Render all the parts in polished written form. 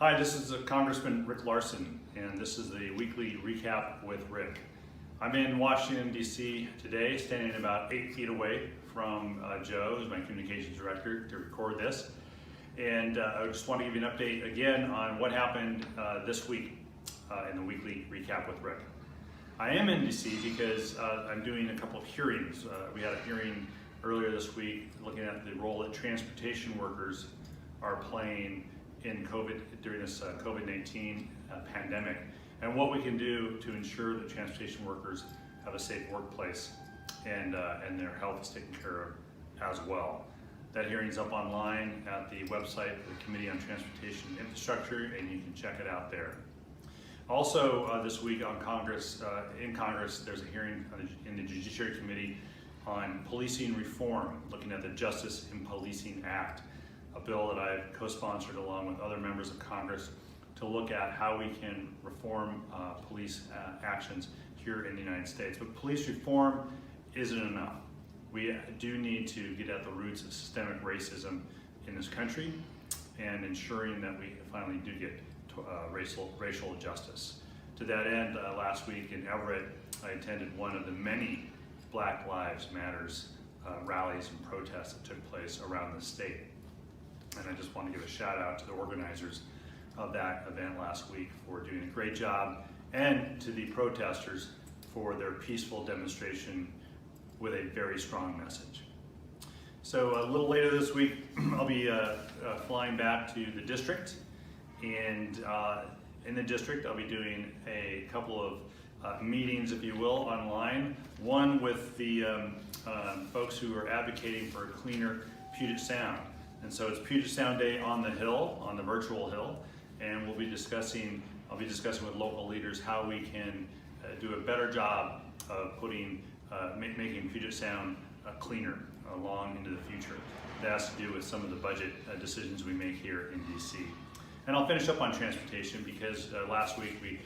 Hi, this is Congressman Rick Larsen, and this is the weekly recap with Rick. I'm in Washington, D.C. today, standing about 8 feet away from Joe, who's my communications director, to record this. And I just want to give you an update again on what happened this week in the weekly recap with Rick. I am in D.C. because I'm doing a couple of hearings. We had a hearing earlier this week looking at the role that transportation workers are playing in during this COVID-19 pandemic, and what we can do to ensure that transportation workers have a safe workplace and their health is taken care of as well. That hearing's up online at the website of the Committee on Transportation Infrastructure, and you can check it out there. Also this week in Congress, there's a hearing in the Judiciary Committee on policing reform, looking at the Justice in Policing Act, a bill that I've co-sponsored along with other members of Congress to look at how we can reform police actions here in the United States. But police reform isn't enough. We do need to get at the roots of systemic racism in this country and ensuring that we finally do get to, racial justice. To that end, last week in Everett, I attended one of the many Black Lives Matters rallies and protests that took place around the state. And I just want to give a shout out to the organizers of that event last week for doing a great job, and to the protesters for their peaceful demonstration with a very strong message. So a little later this week, I'll be flying back to the district, and in the district I'll be doing a couple of meetings, if you will, online. One with the folks who are advocating for a cleaner Puget Sound. And so it's Puget Sound Day on the Hill, on the virtual Hill, and I'll be discussing with local leaders how we can do a better job of making Puget Sound cleaner along into the future. That has to do with some of the budget decisions we make here in DC. And I'll finish up on transportation because last week we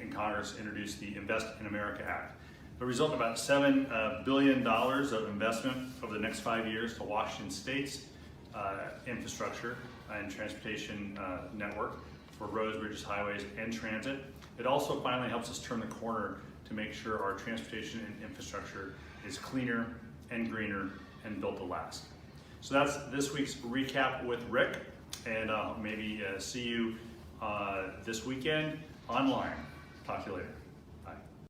in Congress introduced the Invest in America Act. The result of about $7 billion of investment over the next 5 years to Washington State's infrastructure and transportation network for roads, bridges, highways, and transit. It also finally helps us turn the corner to make sure our transportation and infrastructure is cleaner and greener and built to last. So that's this week's recap with Rick, and maybe see you this weekend online. Talk to you later.